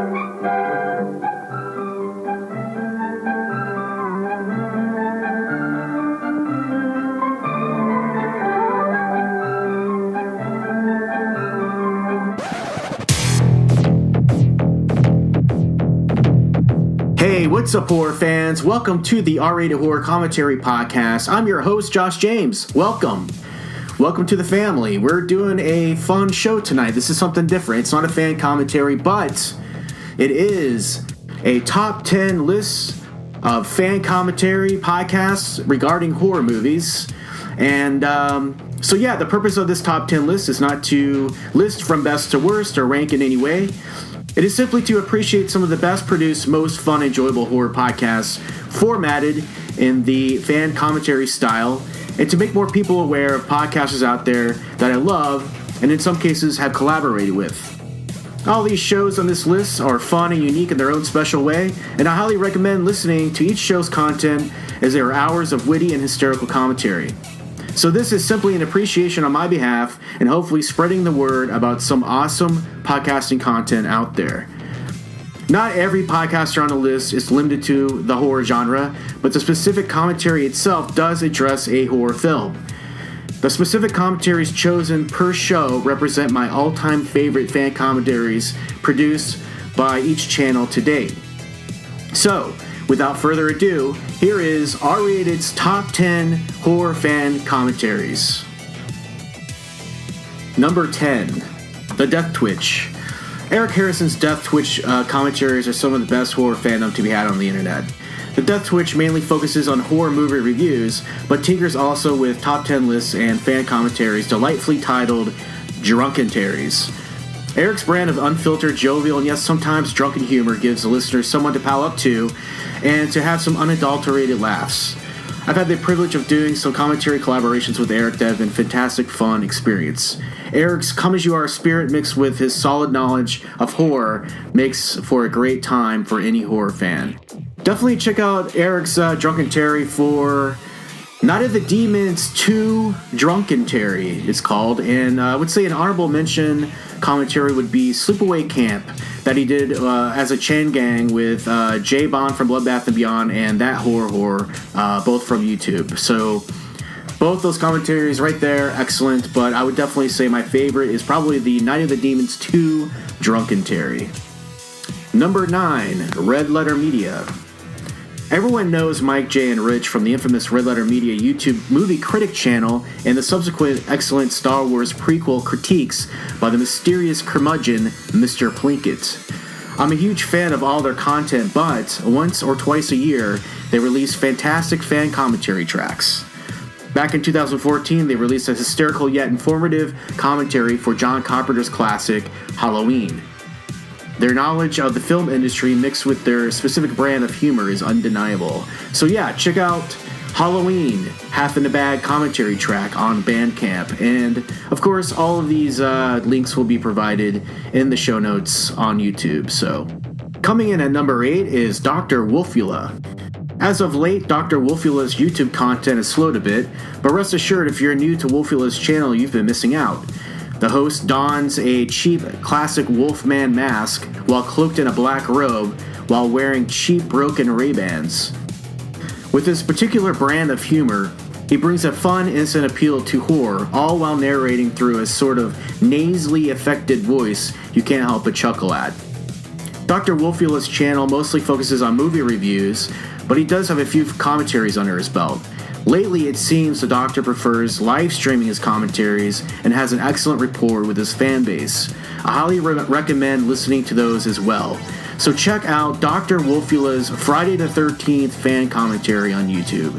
Hey, what's up, horror fans? Welcome to the R-Rated Horror Commentary Podcast. I'm your host, Josh James. Welcome. Welcome to the family. We're doing a fun show tonight. This is something different. It's not a fan commentary, but it is a top 10 list of fan commentary podcasts regarding horror movies. And the purpose of this top 10 list is not to list from best to worst or rank in any way. It is simply to appreciate some of the best produced, most fun, enjoyable horror podcasts formatted in the fan commentary style, and to make more people aware of podcasters out there that I love and in some cases have collaborated with. All these shows on this list are fun and unique in their own special way, and I highly recommend listening to each show's content as there are hours of witty and hysterical commentary. So this is simply an appreciation on my behalf and hopefully spreading the word about some awesome podcasting content out there. Not every podcaster on the list is limited to the horror genre, but the specific commentary itself does address a horror film. The specific commentaries chosen per show represent my all-time favorite fan commentaries produced by each channel to date. So, without further ado, here is R-Rated's Top 10 Horror Fan Commentaries. Number 10, The Death Twitch. Eric Harrison's Death Twitch commentaries are some of the best horror fandom to be had on the internet. The Death Twitch mainly focuses on horror movie reviews, but tinkers also with top 10 lists and fan commentaries delightfully titled Drunkentaries. Eric's brand of unfiltered, jovial, and yes, sometimes drunken humor gives the listeners someone to pal up to and to have some unadulterated laughs. I've had the privilege of doing some commentary collaborations with Eric that have been fantastic fun experience. Eric's come-as-you-are spirit mixed with his solid knowledge of horror makes for a great time for any horror fan. Definitely check out Eric's Drunkentary for Night of the Demons 2 Drunkentary, it's called, and I would say an honorable mention commentary would be Sleepaway Camp that he did as a chain gang with Jay Bond from Bloodbath & Beyond and That Horror, both from YouTube. So both those commentaries right there, excellent, but I would definitely say my favorite is probably the Night of the Demons 2 Drunkentary. Number 9, Red Letter Media. Everyone knows Mike, Jay, and Rich from the infamous Red Letter Media YouTube movie critic channel and the subsequent excellent Star Wars prequel critiques by the mysterious curmudgeon Mr. Plinkett. I'm a huge fan of all their content, but once or twice a year, they release fantastic fan commentary tracks. Back in 2014, they released a hysterical yet informative commentary for John Carpenter's classic, Halloween. Their knowledge of the film industry mixed with their specific brand of humor is undeniable. So yeah, check out Halloween, Half in the Bag commentary track on Bandcamp. And of course, all of these links will be provided in the show notes on YouTube. So coming in at number 8 is Dr. Wolfula. As of late, Dr. Wolfula's YouTube content has slowed a bit, but rest assured if you're new to Wolfula's channel, you've been missing out. The host dons a cheap, classic Wolfman mask while cloaked in a black robe while wearing cheap, broken Ray-Bans. With his particular brand of humor, he brings a fun, innocent appeal to horror, all while narrating through a sort of nasally affected voice you can't help but chuckle at. Dr. Wolfula's channel mostly focuses on movie reviews, but he does have a few commentaries under his belt. Lately, it seems the Doctor prefers live streaming his commentaries and has an excellent rapport with his fan base. I highly recommend listening to those as well. So check out Dr. Wolfula's Friday the 13th fan commentary on YouTube.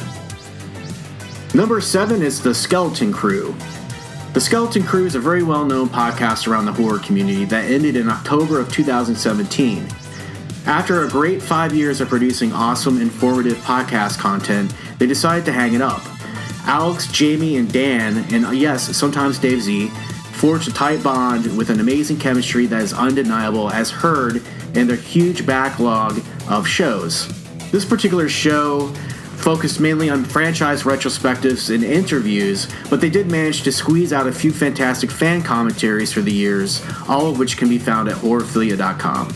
Number 7 is The Skeleton Crew. The Skeleton Crew is a very well-known podcast around the horror community that ended in October of 2017. After a great 5 years of producing awesome, informative podcast content, they decided to hang it up. Alex, Jamie, and Dan, and yes, sometimes Dave Z, forged a tight bond with an amazing chemistry that is undeniable as heard in their huge backlog of shows. This particular show focused mainly on franchise retrospectives and interviews, but they did manage to squeeze out a few fantastic fan commentaries through the years, all of which can be found at horrorphilia.com.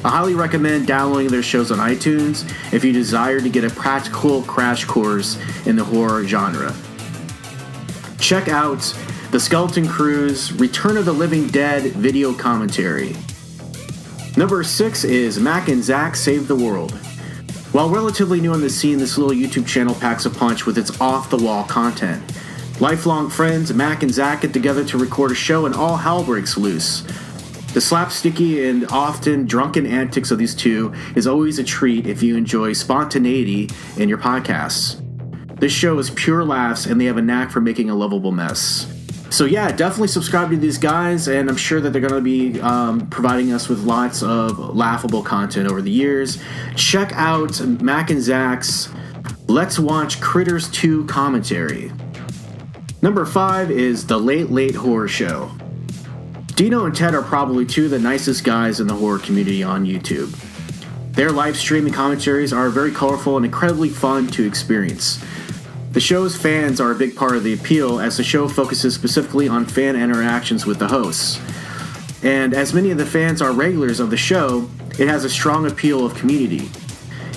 I highly recommend downloading their shows on iTunes if you desire to get a practical crash course in the horror genre. Check out The Skeleton Crew's Return of the Living Dead video commentary. Number 6 is Mac and Zack Save the World. While relatively new on the scene, this little YouTube channel packs a punch with its off-the-wall content. Lifelong friends, Mac and Zack get together to record a show and all hell breaks loose. The slapsticky and often drunken antics of these two is always a treat if you enjoy spontaneity in your podcasts. This show is pure laughs, and they have a knack for making a lovable mess. So yeah, definitely subscribe to these guys, and I'm sure that they're going to be providing us with lots of laughable content over the years. Check out Mac and Zack's Let's Watch Critters 2 commentary. Number 5 is The Late Late Horror Show. Dino and Ted are probably two of the nicest guys in the horror community on YouTube. Their live streaming commentaries are very colorful and incredibly fun to experience. The show's fans are a big part of the appeal, as the show focuses specifically on fan interactions with the hosts. And as many of the fans are regulars of the show, it has a strong appeal of community.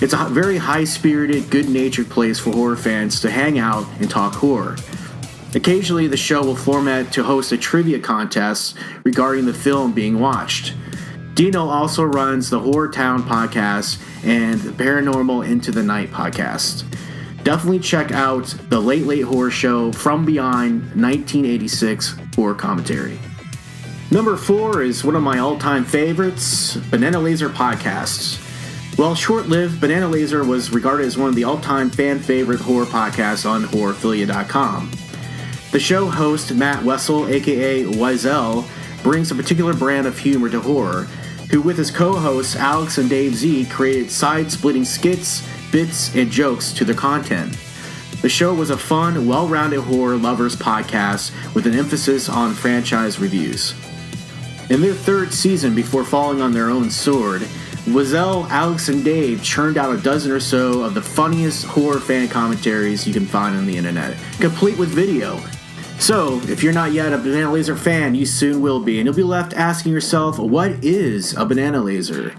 It's a very high-spirited, good-natured place for horror fans to hang out and talk horror. Occasionally, the show will format to host a trivia contest regarding the film being watched. Dino also runs the Horror Town podcast and the Paranormal Into the Night podcast. Definitely check out The Late Late Horror Show From Beyond 1986 horror commentary. Number 4 is one of my all-time favorites, Banana Lazer podcasts. While short-lived, Banana Lazer was regarded as one of the all-time fan-favorite horror podcasts on horrorphilia.com. The show host, Matt Wessel, aka Wiesel, brings a particular brand of humor to horror, who with his co-hosts Alex and Dave Z created side-splitting skits, bits, and jokes to their content. The show was a fun, well-rounded horror lovers podcast with an emphasis on franchise reviews. In their third season, before falling on their own sword, Wiesel, Alex, and Dave churned out a dozen or so of the funniest horror fan commentaries you can find on the internet, complete with video. So, if you're not yet a Banana Lazer fan, you soon will be, and you'll be left asking yourself, what is a Banana Lazer?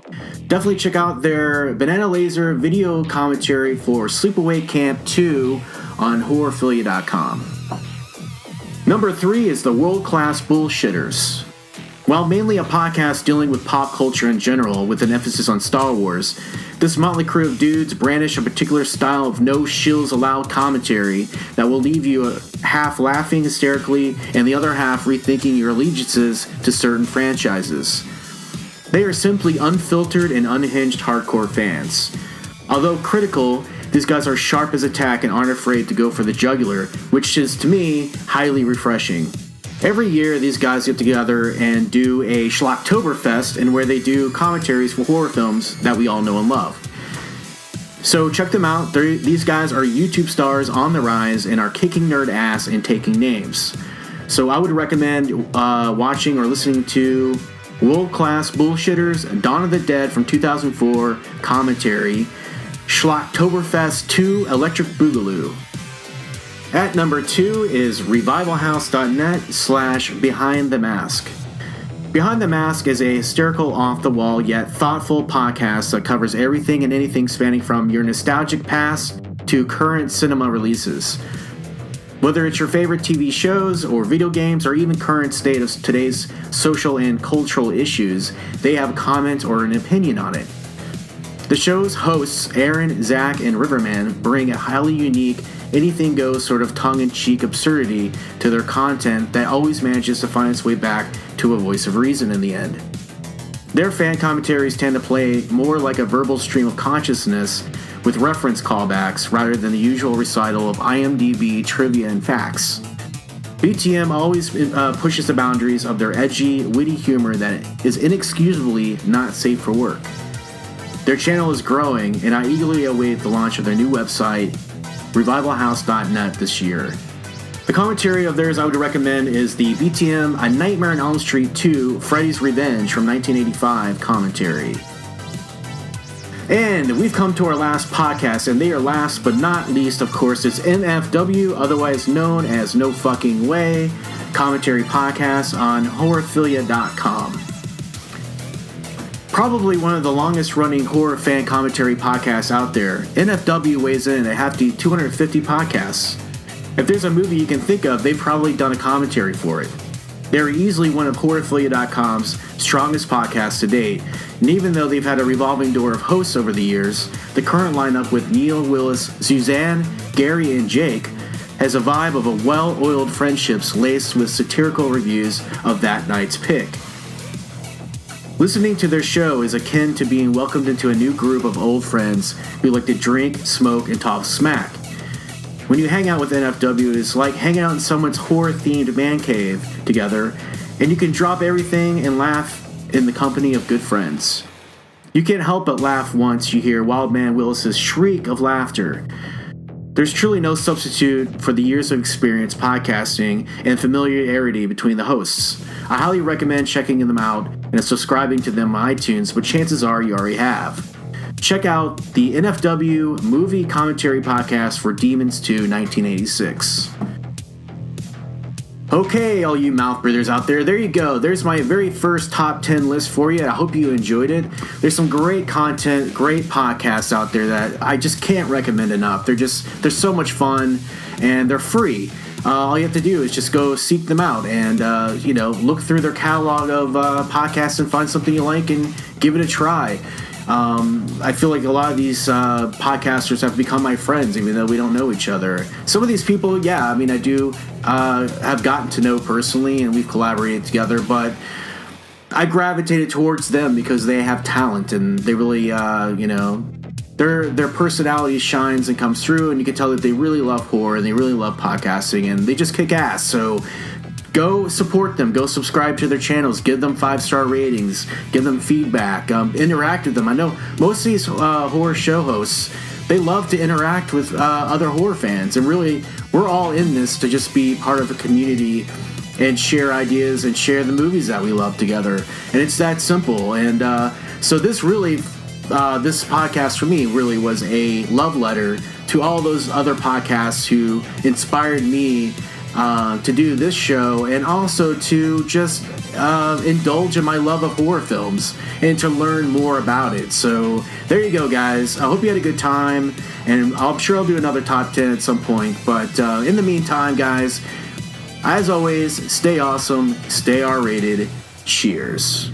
Definitely check out their Banana Lazer video commentary for Sleepaway Camp 2 on horrorphilia.com. Number 3 is the world-class Bullhsitters. While mainly a podcast dealing with pop culture in general, with an emphasis on Star Wars, this motley crew of dudes brandish a particular style of no shills allowed commentary that will leave you half laughing hysterically and the other half rethinking your allegiances to certain franchises. They are simply unfiltered and unhinged hardcore fans. Although critical, these guys are sharp as a tack and aren't afraid to go for the jugular, which is, to me, highly refreshing. Every year, these guys get together and do a Schlocktoberfest, and where they do commentaries for horror films that we all know and love. So check them out. These guys are YouTube stars on the rise and are kicking nerd ass and taking names. So I would recommend watching or listening to World-Class Bullhsitters, Dawn of the Dead from 2004 commentary, Schlocktoberfest 2 Electric Boogaloo. At number 2 is revivalhouse.net/Behind the Mask. Behind the Mask is a hysterical, off-the-wall, yet thoughtful podcast that covers everything and anything spanning from your nostalgic past to current cinema releases. Whether it's your favorite TV shows or video games or even current state of today's social and cultural issues, they have a comment or an opinion on it. The show's hosts, Aaron, Zack, and Riverman, bring a highly unique, anything-goes sort of tongue-in-cheek absurdity to their content that always manages to find its way back to a voice of reason in the end. Their fan commentaries tend to play more like a verbal stream of consciousness with reference callbacks rather than the usual recital of IMDb trivia and facts. BTM always pushes the boundaries of their edgy, witty humor that is inexcusably not safe for work. Their channel is growing, and I eagerly await the launch of their new website, revivalhouse.net, this year. The commentary of theirs I would recommend is the BTM A Nightmare on Elm Street 2 Freddy's Revenge from 1985 commentary. And we've come to our last podcast, and they are last but not least, of course, it's N.F.W, otherwise known as No Fucking Way, commentary podcast on horrorphilia.com. Probably one of the longest running horror fan commentary podcasts out there. N.F.W weighs in at a hefty 250 podcasts. If there's a movie you can think of, they've probably done a commentary for it. They're easily one of Horrorphilia.com's strongest podcasts to date, and even though they've had a revolving door of hosts over the years, the current lineup with Neil, Willis, Suzanne, Gary, and Jake has a vibe of a well-oiled friendships laced with satirical reviews of that night's pick. Listening to their show is akin to being welcomed into a new group of old friends who like to drink, smoke, and talk smack. When you hang out with N.F.W, it's like hanging out in someone's horror-themed man cave together, and you can drop everything and laugh in the company of good friends. You can't help but laugh once you hear Wildman Willis's shriek of laughter. There's truly no substitute for the years of experience podcasting and familiarity between the hosts. I highly recommend checking them out and subscribing to them on iTunes, but chances are you already have. Check out the N.F.W movie commentary podcast for Demons 2 1986. Okay, all you mouth breathers out there, there you go. There's my very first top 10 list for you. I hope you enjoyed it. There's some great content, great podcasts out there that I just can't recommend enough. They're so much fun, and they're free. All you have to do is just go seek them out and, look through their catalog of podcasts and find something you like and give it a try. I feel like a lot of these podcasters have become my friends, even though we don't know each other. Some of these people, I do have gotten to know personally, and we've collaborated together, but I gravitated towards them because they have talent, and they really, their personality shines and comes through, and you can tell that they really love horror, and they really love podcasting, and they just kick ass, so go support them. Go subscribe to their channels. Give them 5-star ratings. Give them feedback. Interact with them. I know most of these horror show hosts, they love to interact with other horror fans. And really, we're all in this to just be part of a community and share ideas and share the movies that we love together. And it's that simple. And so this podcast for me really was a love letter to all those other podcasts who inspired me to do this show, and also to just indulge in my love of horror films and to learn more about it. So there you go, guys. I hope you had a good time, and I'm sure I'll do another top 10 at some point. But in the meantime, guys, as always, stay awesome, stay R-rated. Cheers.